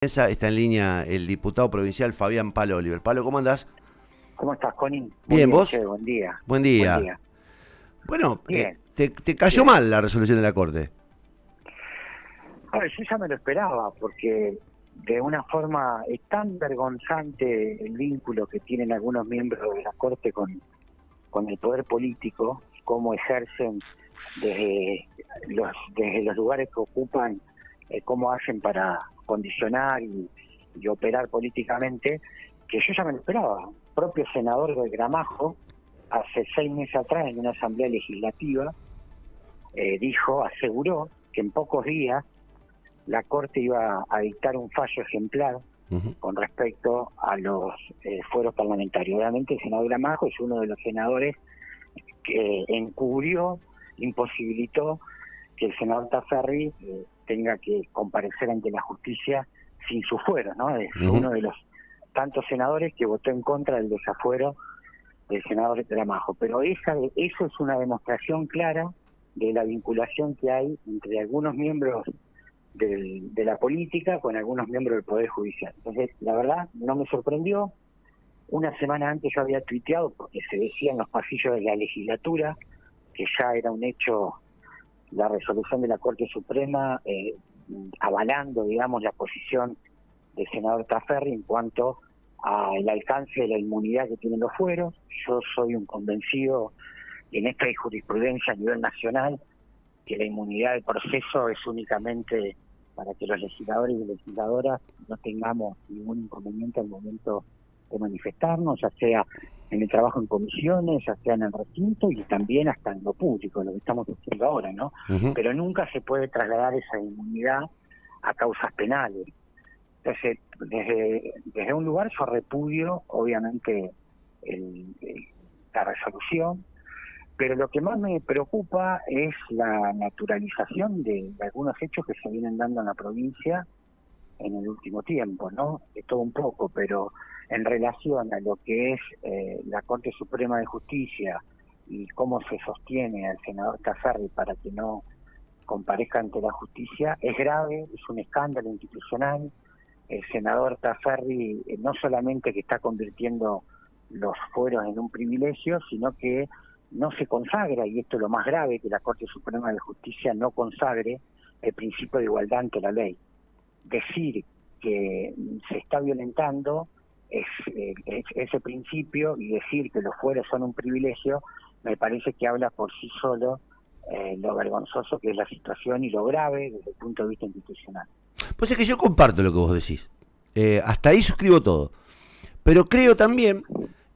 Está en línea el diputado provincial Fabián Palo Oliver. Palo, ¿cómo andás? ¿Cómo estás, Connie? Muy Bien, ¿vos? che, buen día. Buen Buen día. día. Bueno, Bien, te cayó bien. mal la resolución de la Corte. A ver, yo ya me lo esperaba, porque de una forma es tan vergonzante el vínculo que tienen algunos miembros de la Corte con el poder político, cómo ejercen desde los lugares que ocupan, cómo hacen para condicionar y operar políticamente, que yo ya me lo esperaba. El propio senador del Gramajo, hace 6 meses atrás, en una asamblea legislativa, aseguró que en pocos días la Corte iba a dictar un fallo ejemplar con respecto a los fueros parlamentarios. Obviamente el senador Gramajo es uno de los senadores que encubrió, imposibilitó que el senador Taferri tenga que comparecer ante la justicia sin su fuero, ¿no? Es uno de los tantos senadores que votó en contra del desafuero del senador Gramajo. Pero eso es una demostración clara de la vinculación que hay entre algunos miembros de la política con algunos miembros del Poder Judicial. Entonces, la verdad, no me sorprendió. Una semana antes yo había tuiteado, porque se decía en los pasillos de la legislatura que ya era un hecho la resolución de la Corte Suprema avalando, digamos, la posición del senador Taferri en cuanto al alcance de la inmunidad que tienen los fueros. Yo soy un convencido, y en esta hay jurisprudencia a nivel nacional, que la inmunidad del proceso es únicamente para que los legisladores y legisladoras no tengamos ningún inconveniente al momento de manifestarnos, ya sea en el trabajo en comisiones, ya sea en el recinto y también hasta en lo público, lo que estamos haciendo ahora, ¿no? Pero nunca se puede trasladar esa inmunidad a causas penales. Entonces, desde un lugar yo repudio, obviamente, la resolución, pero lo que más me preocupa es la naturalización de algunos hechos que se vienen dando en la provincia en el último tiempo, ¿no? De todo un poco, pero en relación a lo que es la Corte Suprema de Justicia y cómo se sostiene al senador Taferri para que no comparezca ante la justicia, es grave, es un escándalo institucional. El senador Taferri no solamente que está convirtiendo los fueros en un privilegio, sino que no se consagra, y esto es lo más grave, que la Corte Suprema de Justicia no consagre el principio de igualdad ante la ley. Decir que se está violentando ese principio y decir que los fueros son un privilegio, me parece que habla por sí solo lo vergonzoso que es la situación y lo grave desde el punto de vista institucional. Pues es que yo comparto lo que vos decís. Hasta ahí suscribo todo. Pero creo también,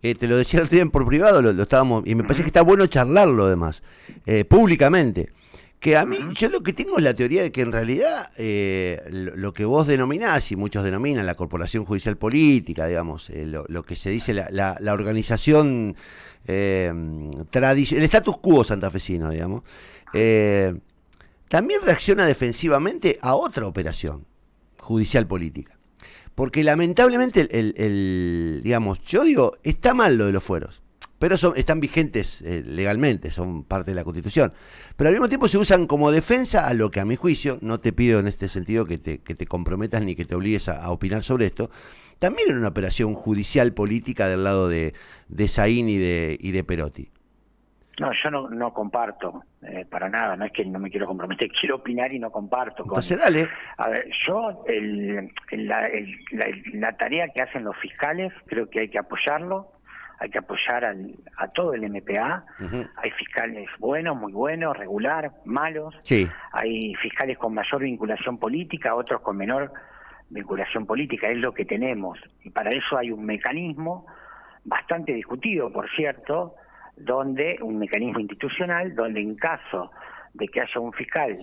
te lo decía el otro día por privado, lo estábamos, y me parece que está bueno charlarlo además, públicamente. Que a mí, yo lo que tengo es la teoría de que en realidad lo que vos denominás, y muchos denominan la corporación judicial política, digamos, lo que se dice la organización tradicional, el status quo santafesino, digamos, también reacciona defensivamente a otra operación judicial política. Porque lamentablemente, digamos, yo digo, está mal lo de los fueros, pero están vigentes legalmente, son parte de la Constitución. Pero al mismo tiempo se usan como defensa a lo que, a mi juicio, no te pido en este sentido que te comprometas ni que te obligues a opinar sobre esto, también en una operación judicial política del lado de Saín y de Perotti. No, yo no comparto para nada, no es que no me quiero comprometer, quiero opinar y no comparto. Entonces dale. A ver, yo la tarea que hacen los fiscales creo que hay que apoyarlo, hay que apoyar a todo el MPA. Hay fiscales buenos, muy buenos, regular, malos. Sí. Hay fiscales con mayor vinculación política, otros con menor vinculación política, es lo que tenemos. Y para eso hay un mecanismo bastante discutido, por cierto, donde un mecanismo institucional, donde en caso de que haya un fiscal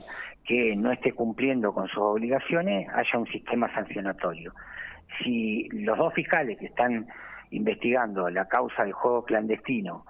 que no esté cumpliendo con sus obligaciones, haya un sistema sancionatorio. Si los dos fiscales que están investigando la causa del juego clandestino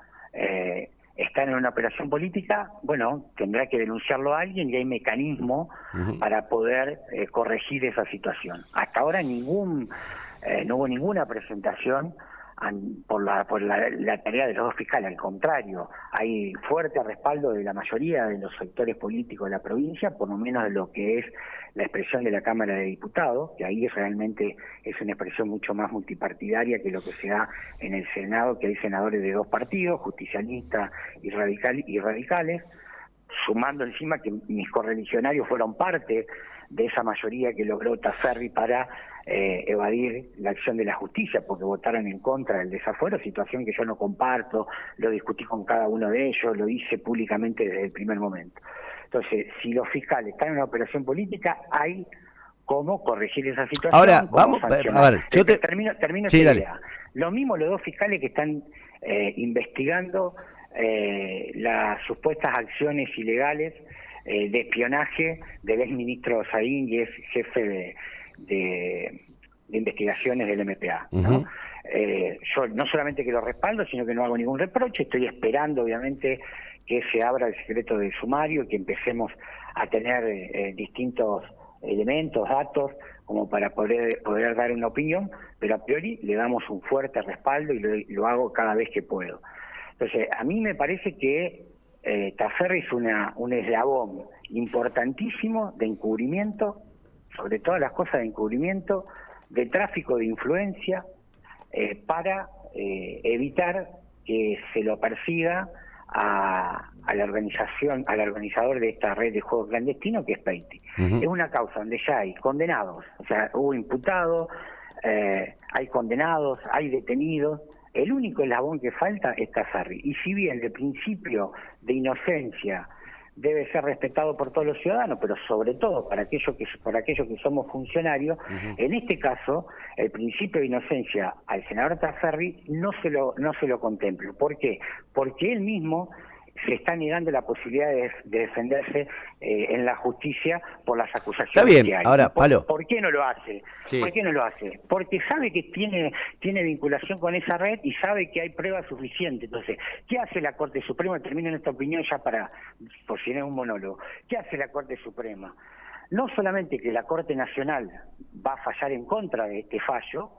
están en una operación política, bueno, tendrá que denunciarlo a alguien y hay mecanismo para poder corregir esa situación. Hasta ahora no hubo ninguna presentación la tarea de los dos fiscales. Al contrario, hay fuerte respaldo de la mayoría de los sectores políticos de la provincia, por lo menos de lo que es la expresión de la Cámara de Diputados, que ahí realmente es una expresión mucho más multipartidaria que lo que se da en el Senado, que hay senadores de dos partidos, justicialistas y radicales, sumando encima que mis correligionarios fueron parte de esa mayoría que logró Taferri para evadir la acción de la justicia, porque votaron en contra del desafuero, situación que yo no comparto, lo discutí con cada uno de ellos, lo hice públicamente desde el primer momento. Entonces, si los fiscales están en una operación política, hay cómo corregir esa situación. Ahora, vamos, a ver, yo termino sí, esta dale. idea. Lo mismo los dos fiscales que están investigando las supuestas acciones ilegales de espionaje del exministro Saín, y es jefe de investigaciones del MPA, ¿no? Yo no solamente que lo respaldo, sino que no hago ningún reproche, estoy esperando obviamente que se abra el secreto del sumario y que empecemos a tener distintos elementos, datos, como para poder dar una opinión, pero a priori le damos un fuerte respaldo y lo hago cada vez que puedo. Entonces, a mí me parece que Taferri es un eslabón importantísimo de encubrimiento, sobre todas las cosas de encubrimiento, de tráfico de influencia, para evitar que se lo persiga a la organización, al organizador de esta red de juegos clandestinos, que es Peiti. Es una causa donde ya hay condenados, o sea, hubo imputados, hay condenados, hay detenidos. El único eslabón que falta es Taferri. Y si bien el principio de inocencia debe ser respetado por todos los ciudadanos, pero sobre todo por aquellos que somos funcionarios, en este caso, el principio de inocencia al senador Taferri no se lo contempla. ¿Por qué? Porque él mismo se está negando la posibilidad de defenderse en la justicia por las acusaciones. Está bien, que hay. ahora, Palo. ¿Por qué no lo hace? Sí. ¿Por qué no lo hace? Porque sabe que tiene vinculación con esa red y sabe que hay pruebas suficientes. Entonces, ¿qué hace la Corte Suprema? Termino en esta opinión ya por si no es un monólogo. ¿Qué hace la Corte Suprema? No solamente que la Corte Nacional va a fallar en contra de este fallo,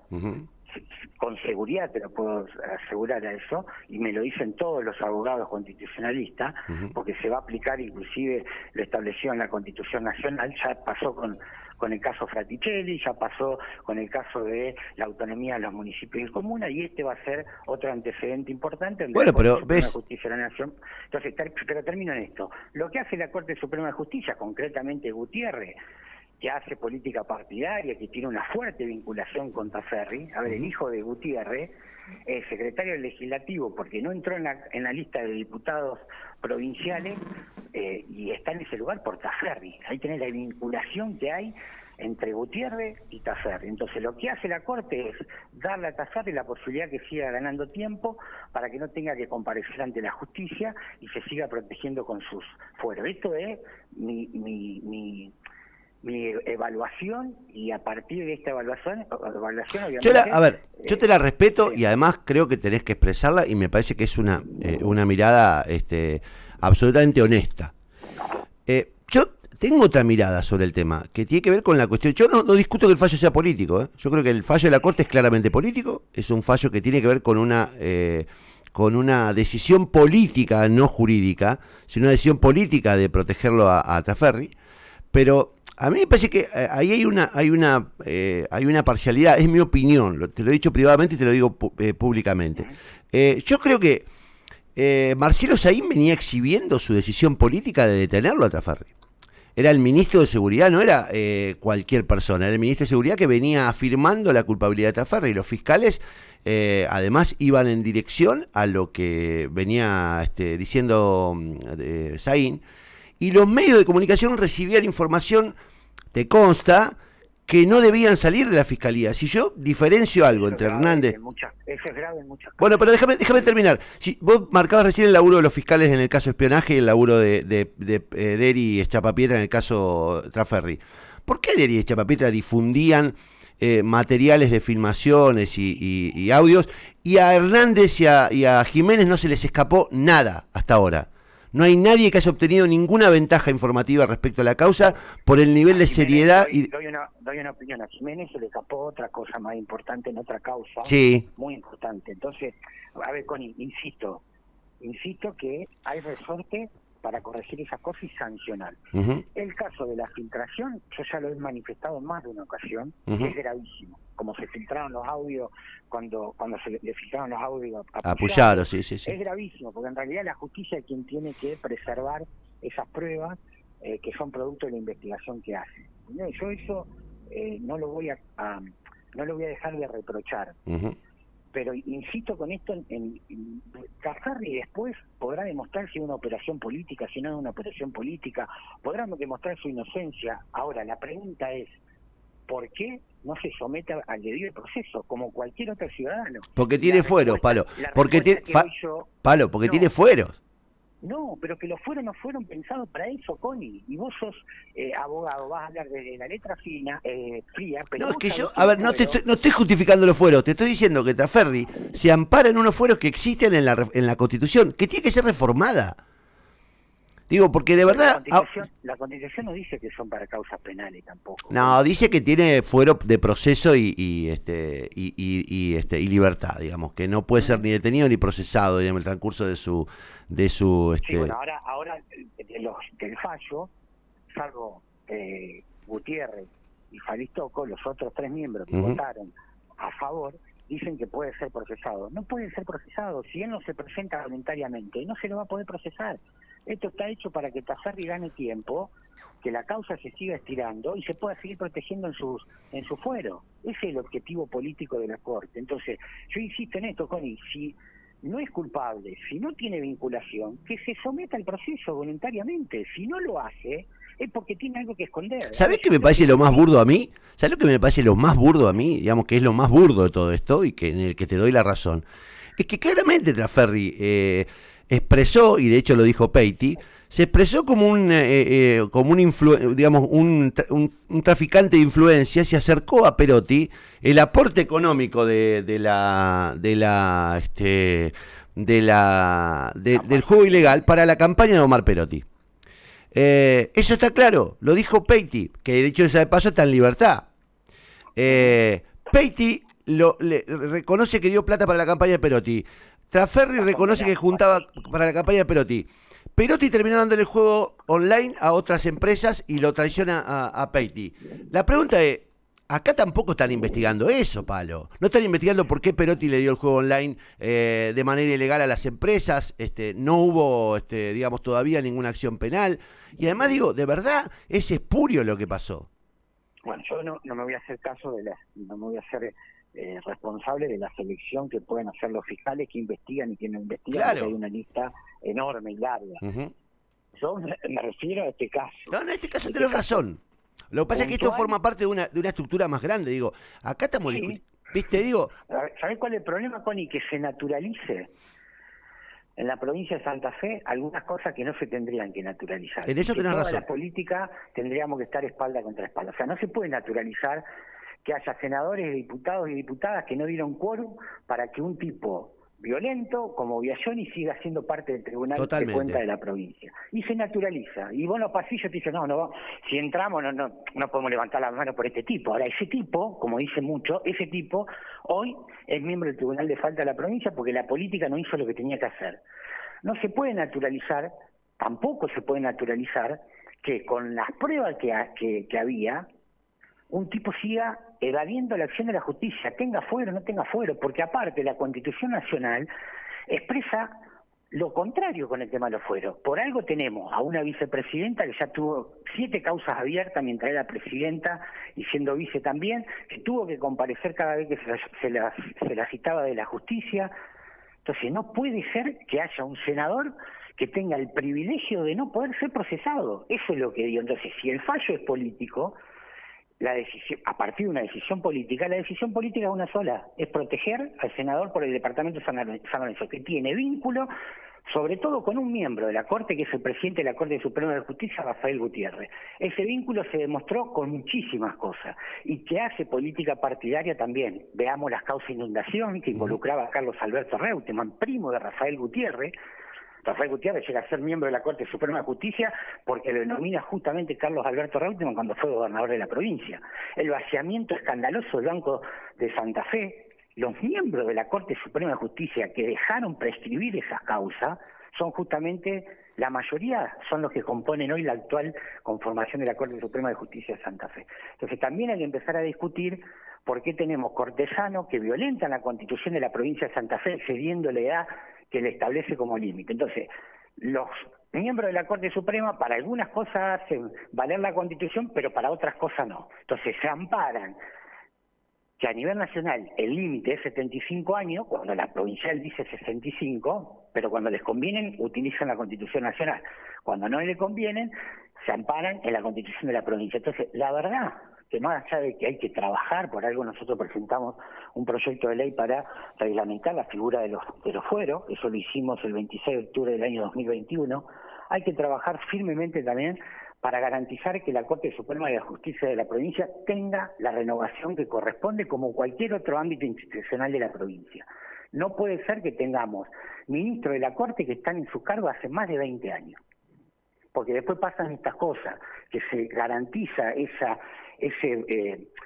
con seguridad te lo puedo asegurar a eso, y me lo dicen todos los abogados constitucionalistas, porque se va a aplicar, inclusive lo establecido en la Constitución Nacional, ya pasó con el caso Fraticelli, ya pasó con el caso de la autonomía de los municipios y comunas, y este va a ser otro antecedente importante. Bueno, pero ves... De Justicia de la Nación. Entonces, pero termino en esto. Lo que hace la Corte Suprema de Justicia, concretamente Gutiérrez, que hace política partidaria, que tiene una fuerte vinculación con Taferri. A ver, el hijo de Gutiérrez es secretario legislativo porque no entró en la lista de diputados provinciales y está en ese lugar por Taferri. Ahí tenés la vinculación que hay entre Gutiérrez y Taferri. Entonces, lo que hace la Corte es darle a Taferri la posibilidad que siga ganando tiempo para que no tenga que comparecer ante la justicia y se siga protegiendo con sus fueros. Esto es mi evaluación, y a partir de esta evaluación obviamente... Yo te la respeto y además creo que tenés que expresarla, y me parece que es una mirada absolutamente honesta. Yo tengo otra mirada sobre el tema, que tiene que ver con la cuestión... Yo no discuto que el fallo sea político, Yo creo que el fallo de la Corte es claramente político, es un fallo que tiene que ver con una decisión política, no jurídica, sino una decisión política de protegerlo a Taferri, pero... A mí me parece que ahí hay una parcialidad, es mi opinión, te lo he dicho privadamente y te lo digo públicamente. Yo creo que Marcelo Saín venía exhibiendo su decisión política de detenerlo a Taferri. Era el ministro de Seguridad, no era cualquier persona, era el ministro de Seguridad que venía afirmando la culpabilidad de Taferri, y los fiscales además iban en dirección a lo que venía diciendo Saín. Y los medios de comunicación recibían información, te consta, que no debían salir de la fiscalía. Si yo diferencio algo entre Hernández... Eso es grave en muchas cosas. Bueno, pero déjame terminar. Si vos marcabas recién el laburo de los fiscales en el caso espionaje y el laburo de Deri y Echapapietra en el caso Taferri. ¿Por qué Deri y Echapapietra difundían materiales de filmaciones y audios, y a Hernández y a Jiménez no se les escapó nada hasta ahora? No hay nadie que haya obtenido ninguna ventaja informativa respecto a la causa por el nivel de seriedad. Doy una opinión. A Jiménez se le escapó otra cosa más importante en otra causa, Sí. muy importante. Entonces, a ver, Connie, insisto que hay resorte para corregir esas cosas y sancionar. El caso de la filtración, yo ya lo he manifestado en más de una ocasión, que es gravísimo. Como se filtraron los audios, cuando se le filtraron los audios a Puyaro, sí. es gravísimo, porque en realidad la justicia es quien tiene que preservar esas pruebas que son producto de la investigación que hace. Yo eso no lo voy a dejar de reprochar. Pero insisto con esto, Caffarri después podrá demostrar si es una operación política, si no es una operación política, podrá demostrar su inocencia. Ahora, la pregunta es, ¿por qué no se somete al debido proceso, como cualquier otro ciudadano? Porque tiene fueros, Palo. Porque tiene fueros. No, pero que los fueros no fueron pensados para eso, Connie. Y vos sos abogado, vas a hablar de la letra fría, pero... No, es que yo, a ver, no estoy justificando los fueros, te estoy diciendo que Tafferri se ampara en unos fueros que existen en la Constitución, que tiene que ser reformada. Digo, porque de verdad... La Constitución no dice que son para causas penales tampoco. No, dice que tiene fuero de proceso y libertad, digamos, que no puede ser ni detenido ni procesado en el transcurso de su Sí, bueno, ahora del fallo, salvo Gutiérrez y Falistoco, los otros 3 miembros que votaron a favor, dicen que puede ser procesado. No puede ser procesado. Si él no se presenta voluntariamente, no se lo va a poder procesar. Esto está hecho para que Taffarri gane tiempo, que la causa se siga estirando y se pueda seguir protegiendo en su fuero. Ese es el objetivo político de la Corte. Entonces, yo insisto en esto, Connie, si no es culpable, si no tiene vinculación, que se someta al proceso voluntariamente. Si no lo hace, es porque tiene algo que esconder. ¿Sabés qué me parece lo más burdo a mí? ¿Sabés lo que me parece lo más burdo a mí? Digamos que es lo más burdo de todo esto y que en el que te doy la razón. Es que claramente Taffarri expresó, y de hecho lo dijo Peiti, se expresó como un traficante de influencias, se acercó a Perotti el aporte económico del juego ilegal para la campaña de Omar Perotti. Eso está claro, lo dijo Peiti, que de hecho de paso está en libertad. Peiti reconoce que dio plata para la campaña de Perotti. Taffarri reconoce que juntaba para la campaña de Perotti. Perotti terminó dándole el juego online a otras empresas y lo traiciona a Peiti. La pregunta es, acá tampoco están investigando eso, Palo. No están investigando por qué Perotti le dio el juego online de manera ilegal a las empresas. No hubo, digamos, todavía ninguna acción penal. Y además digo, de verdad, es espurio lo que pasó. Bueno, yo no me voy a hacer caso no me voy a hacer responsable de la selección que pueden hacer los fiscales que investigan y que no investigan, claro. Porque hay una lista enorme y larga. Yo me refiero a este caso. No, en este caso tenés razón. Lo que pasa es que esto forma parte de una estructura más grande. Digo, acá estamos discutiendo. ¿Viste? Digo. ¿Sabés cuál es el problema, Connie? Que se naturalice en la provincia de Santa Fe algunas cosas que no se tendrían que naturalizar. En eso tenés razón. Toda la política tendríamos que estar espalda contra espalda. O sea, no se puede naturalizar que haya senadores, diputados y diputadas que no dieron quórum para que un tipo violento como Biagioni siga siendo parte del tribunal de cuenta de la provincia. Y se naturaliza. Y vos en los pasillos te dicen, no, si entramos no podemos levantar la mano por este tipo. Ahora, ese tipo, como dice mucho, ese tipo hoy es miembro del tribunal de falta de la provincia porque la política no hizo lo que tenía que hacer. No se puede naturalizar, tampoco se puede naturalizar que con las pruebas que había, un tipo siga evadiendo la acción de la justicia, tenga fuero o no tenga fuero, porque aparte la Constitución Nacional expresa lo contrario con el tema de los fueros. Por algo tenemos a una vicepresidenta que ya tuvo 7 causas abiertas mientras era presidenta y siendo vice también, que tuvo que comparecer cada vez que se la citaba de la justicia. Entonces no puede ser que haya un senador que tenga el privilegio de no poder ser procesado. Eso es lo que digo. Entonces, si el fallo es político, la decisión, a partir de una decisión política, la decisión política es una sola, es proteger al senador por el departamento de San Lorenzo, que tiene vínculo sobre todo con un miembro de la Corte, que es el presidente de la Corte Suprema de Justicia, Rafael Gutiérrez. Ese vínculo se demostró con muchísimas cosas, y que hace política partidaria también. Veamos las causas de inundación, que involucraba a Carlos Alberto Reutemann, primo de Rafael Gutiérrez, Rafael Gutiérrez llega a ser miembro de la Corte Suprema de Justicia porque lo denomina justamente Carlos Alberto Reutemann cuando fue gobernador de la provincia. El vaciamiento escandaloso del Banco de Santa Fe, los miembros de la Corte Suprema de Justicia que dejaron prescribir esas causas son justamente, la mayoría son los que componen hoy la actual conformación de la Corte Suprema de Justicia de Santa Fe. Entonces también hay que empezar a discutir por qué tenemos cortesanos que violentan la Constitución de la provincia de Santa Fe, excediendo la edad que le establece como límite. Entonces, los miembros de la Corte Suprema para algunas cosas hacen valer la Constitución, pero para otras cosas no. Entonces se amparan que a nivel nacional el límite es 75 años, cuando la provincial dice 65, pero cuando les convienen utilizan la Constitución Nacional. Cuando no les convienen, se amparan en la Constitución de la provincia. Entonces, la verdad que más allá de que hay que trabajar, por algo nosotros presentamos un proyecto de ley para reglamentar la figura de los fueros, eso lo hicimos el 26 de octubre del año 2021, hay que trabajar firmemente también para garantizar que la Corte Suprema de Justicia de la provincia tenga la renovación que corresponde como cualquier otro ámbito institucional de la provincia. No puede ser que tengamos ministros de la Corte que están en su cargo hace más de 20 años, porque después pasan estas cosas, que se garantiza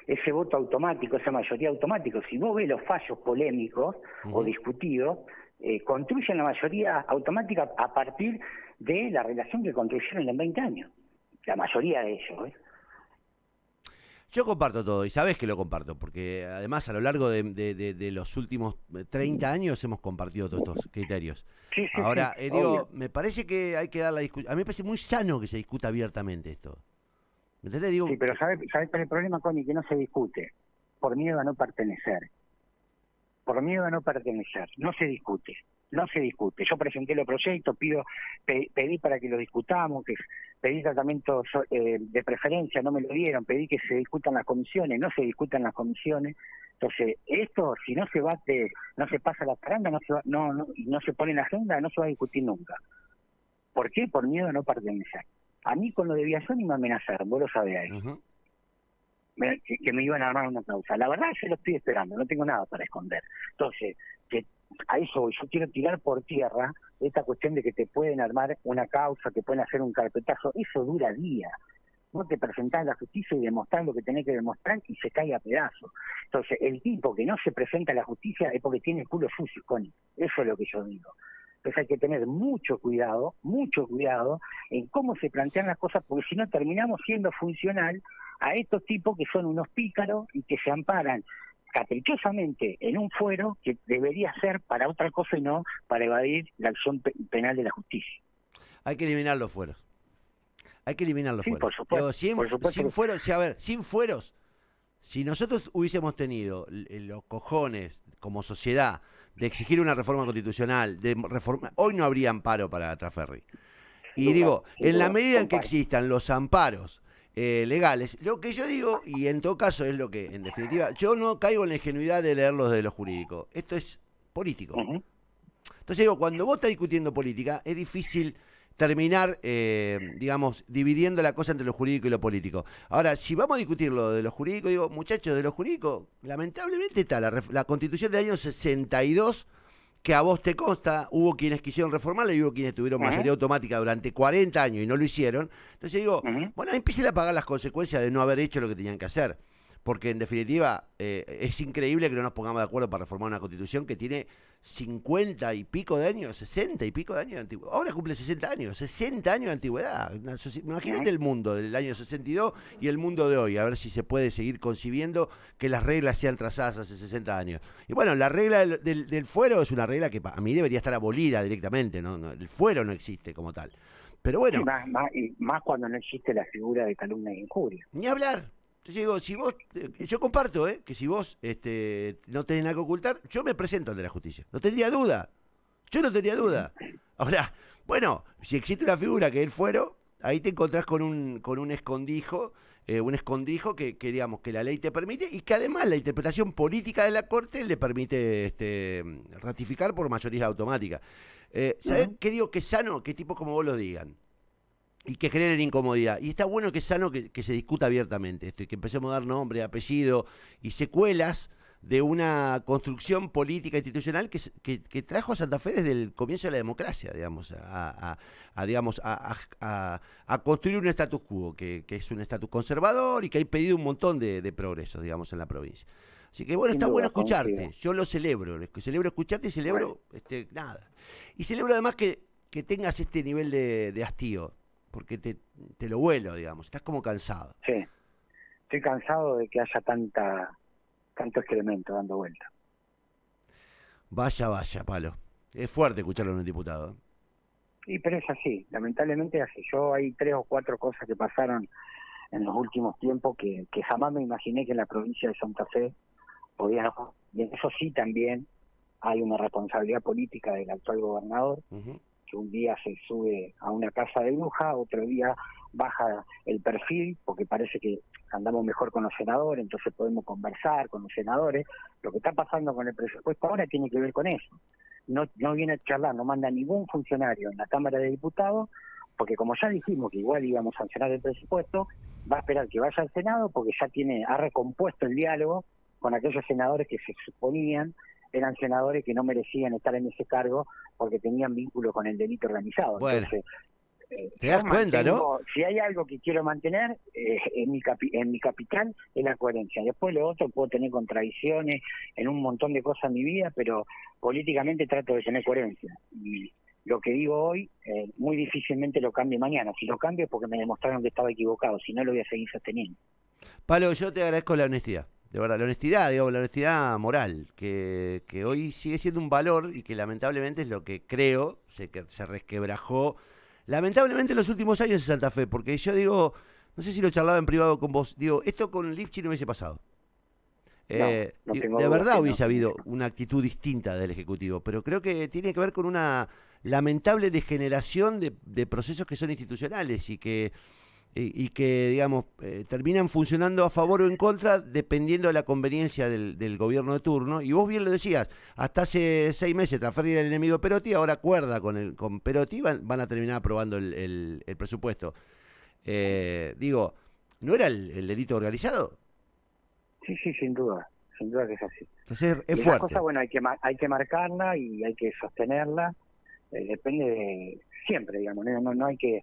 ese voto automático, esa mayoría automática. Si vos ves los fallos polémicos o discutidos, construyen la mayoría automática a partir de la relación que construyeron en 20 años. La mayoría de ellos. Yo comparto todo, y sabés que lo comparto, porque además a lo largo de los últimos 30 años hemos compartido todos estos criterios. Sí, Ahora, sí, digo, me parece que hay que dar la discusión. A mí me parece muy sano que se discuta abiertamente esto. ¿Me entendés? Digo, sí, pero ¿sabés cuál es el problema, Connie? Que no se discute. Por miedo a no pertenecer. Por miedo a no pertenecer. No se discute. No se discute. Yo presenté los proyectos, pedí para que lo discutamos, que pedí tratamientos de preferencia, no me lo dieron, pedí que se discutan las comisiones, no se discutan las comisiones. Entonces, esto, si no se bate, no se pasa la paranda, no se pone en la agenda, no se va a discutir nunca. ¿Por qué? Por miedo a no pertenecer. A mí con lo de Biasoni me amenazaron, vos lo sabés ahí. Que me iban a armar una causa. La verdad yo lo estoy esperando, no tengo nada para esconder. Entonces, que a eso voy. Yo quiero tirar por tierra esta cuestión de que te pueden armar una causa, que pueden hacer un carpetazo. Eso dura días. Vos te presentás a la justicia y demostrás lo que tenés que demostrar y se cae a pedazos. Entonces, el tipo que no se presenta a la justicia es porque tiene el culo sucio, Connie. Eso es lo que yo digo. Entonces hay que tener mucho cuidado en cómo se plantean las cosas, porque si no terminamos siendo funcional a estos tipos que son unos pícaros y que se amparan caprichosamente en un fuero que debería ser para otra cosa y no para evadir la acción penal de la justicia. Hay que eliminar los fueros. Hay que eliminar los fueros. Por supuesto. Sin fueros, sin fueros, si nosotros hubiésemos tenido los cojones como sociedad de exigir una reforma constitucional, hoy no habría amparo para Traferri. Y digo, en la medida en que existan los amparos legales, lo que yo digo, y en todo caso es lo que, en definitiva, yo no caigo en la ingenuidad de leerlos de lo jurídico. Esto es político. Entonces digo, cuando vos estás discutiendo política, es difícil terminar, digamos, dividiendo la cosa entre lo jurídico y lo político. Ahora, si vamos a discutir lo de lo jurídico, digo, muchachos, de lo jurídico, lamentablemente está la Constitución del año 62, que a vos te consta, hubo quienes quisieron reformarla y hubo quienes tuvieron mayoría automática durante 40 años y no lo hicieron. Entonces digo, bueno, empiecen a pagar las consecuencias de no haber hecho lo que tenían que hacer. Porque en definitiva es increíble que no nos pongamos de acuerdo para reformar una constitución que tiene 50 y pico de años, 60 y pico de años de antigüedad. Ahora cumple 60 años de antigüedad. Imagínate el mundo del año 62 y el mundo de hoy, a ver si se puede seguir concibiendo que las reglas sean trazadas hace 60 años. Y bueno, la regla del fuero es una regla que a mí debería estar abolida directamente, ¿no? El fuero no existe como tal. Pero bueno. Y más cuando no existe la figura de calumnia e injuria. Ni hablar. Entonces digo, si vos, yo comparto, que si vos no tenés nada que ocultar, yo me presento ante la justicia. No tendría duda. Yo no tendría duda. Ahora, bueno, si existe una figura que es el fuero, ahí te encontrás con un escondrijo que digamos que la ley te permite y que además la interpretación política de la Corte le permite ratificar por mayoría automática. ¿Sabés qué digo? Que es sano que tipos como vos lo digan. Y que generen incomodidad. Y está bueno que es sano que se discuta abiertamente esto y que empecemos a dar nombre, apellido y secuelas de una construcción política institucional que trajo a Santa Fe desde el comienzo de la democracia, digamos, a construir un status quo, que es un status conservador y que ha impedido un montón de progresos, digamos, en la provincia. Así que bueno, Sin está duda, bueno escucharte, coincido. yo lo celebro escucharte y celebro, nada. Y celebro además que tengas este nivel de hastío, porque te lo vuelo, digamos, estás como cansado. Sí, estoy cansado de que haya tanto excremento dando vuelta. Vaya, Palo. Es fuerte escucharlo en un diputado. Y pero es así, lamentablemente es así. Yo hay 3 o 4 cosas que pasaron en los últimos tiempos que jamás me imaginé que en la provincia de Santa Fe podían. Y en eso sí también hay una responsabilidad política del actual gobernador, que un día se sube a una casa de bruja, otro día baja el perfil, porque parece que andamos mejor con los senadores, entonces podemos conversar con los senadores. Lo que está pasando con el presupuesto ahora tiene que ver con eso. No viene a charlar, no manda ningún funcionario en la Cámara de Diputados, porque como ya dijimos que igual íbamos a sancionar el presupuesto, va a esperar que vaya al Senado, porque ya ha recompuesto el diálogo con aquellos senadores que se suponían eran senadores que no merecían estar en ese cargo porque tenían vínculo con el delito organizado. Bueno, entonces, te das cuenta, ¿no? Si hay algo que quiero mantener en mi capital es la coherencia. Después lo otro puedo tener contradicciones en un montón de cosas en mi vida, pero políticamente trato de tener coherencia. Y lo que digo hoy muy difícilmente lo cambie mañana. Si lo cambio es porque me demostraron que estaba equivocado, si no lo voy a seguir sosteniendo. Palo, yo te agradezco la honestidad. De verdad, la honestidad, digamos, la honestidad moral, que hoy sigue siendo un valor y que lamentablemente es lo que creo que se resquebrajó, lamentablemente en los últimos años en Santa Fe, porque yo digo, no sé si lo charlaba en privado con vos, digo, esto con Lifchi no hubiese pasado. De verdad hubiese habido una actitud distinta del Ejecutivo, pero creo que tiene que ver con una lamentable degeneración de procesos que son institucionales y que digamos, terminan funcionando a favor o en contra dependiendo de la conveniencia del gobierno de turno. Y vos bien lo decías, hasta hace 6 meses Traferri era el enemigo de Perotti, ahora acuerda con Perotti, van a terminar aprobando el presupuesto. Digo, ¿no era el delito organizado? Sí, sin duda que es así. Entonces es y fuerte. Cosa, bueno, hay que marcarla y hay que sostenerla. Depende de siempre, digamos, no hay que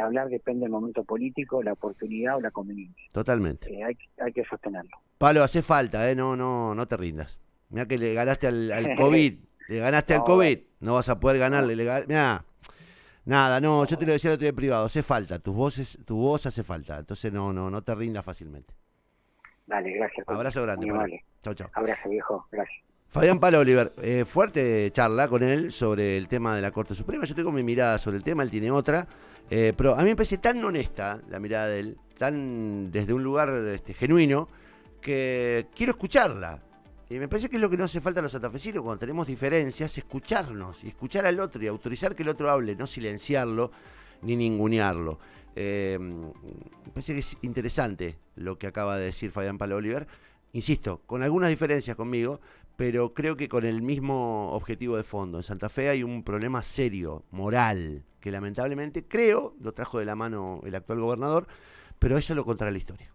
hablar, depende del momento político, la oportunidad o la conveniencia. Totalmente. Hay que sostenerlo. Palo, hace falta, no te rindas. Mirá que le ganaste al COVID, al COVID, no vas a poder ganarle. Mirá, nada, yo te lo decía el otro día en privado, hace falta, tu voz hace falta, entonces no te rindas fácilmente. Dale, gracias. Abrazo grande. Chau. Abrazo, viejo, gracias. Fabián Palo Oliver, fuerte charla con él sobre el tema de la Corte Suprema. Yo tengo mi mirada sobre el tema, él tiene otra, pero a mí me parece tan honesta la mirada de él, tan desde un lugar genuino, que quiero escucharla. Y me parece que es lo que nos hace falta a los santafesinos cuando tenemos diferencias, escucharnos y escuchar al otro y autorizar que el otro hable, no silenciarlo ni ningunearlo. Me parece que es interesante lo que acaba de decir Fabián Palo Oliver. Insisto, con algunas diferencias conmigo, pero creo que con el mismo objetivo de fondo. En Santa Fe hay un problema serio, moral, que lamentablemente creo lo trajo de la mano el actual gobernador, pero eso lo contará la historia.